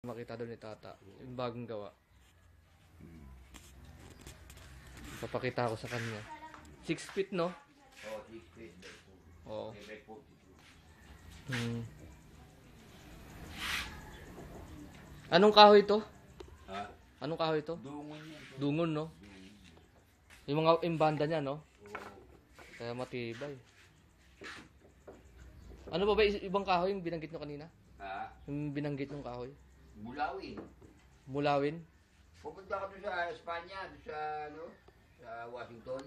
Makita doon ni Tata, yung bagong gawa. Papakita ko sa kanya. 6 feet, no? Oh, 6 feet. Oo. By 42. Anong kahoy to? Ha? Anong kahoy to? Dungon yan. Dungon, no? Yung mga imbanda niya, no? Kaya matibay. Ano pa ba ibang kahoy yung binanggit nyo kanina? Ha? Yung binanggit ng kahoy? Bulawin. Mulawin? Pupunta ka doon sa Espanya, doon sa, sa Washington.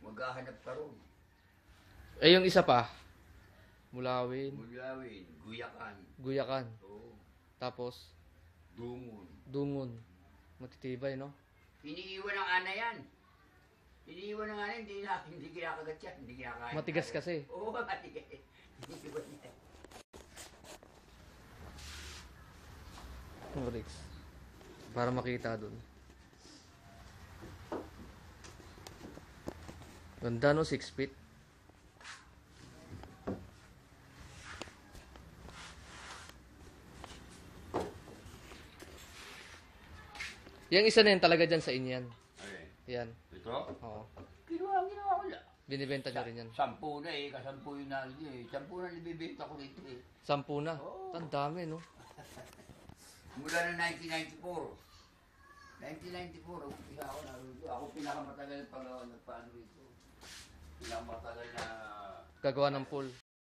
Maghahanap ka ron. Eh, yung isa pa? Mulawin. Bulawin. Guyakan. Guyakan. Oo. Tapos, Dungon. dungon. Matitibay, no? Iniiwan ng ana yan. Iniiwan ng ana, hindi kinakagat yan. Hindi kinakain. Matigas kasi. Oo, matigas. Iniiwan yan. Rex. Para makita doon. Ganda, no? 6 feet. Yung isa na yan talaga dyan sa inyo yan. Okay. Yan. Ito? Oo. Ginawa ko lang. Binibenta nyo rin yan. 10 na eh, kasampu yun na eh. 10 na nabibenta ko rito eh. 10 na. Oo. Ang dami, no? Mula na 1994. 1994, umpisa ako naruto. Ako pinakamatagal pag nagpaano rito. Pinakamatagal na Gagawa ng pool.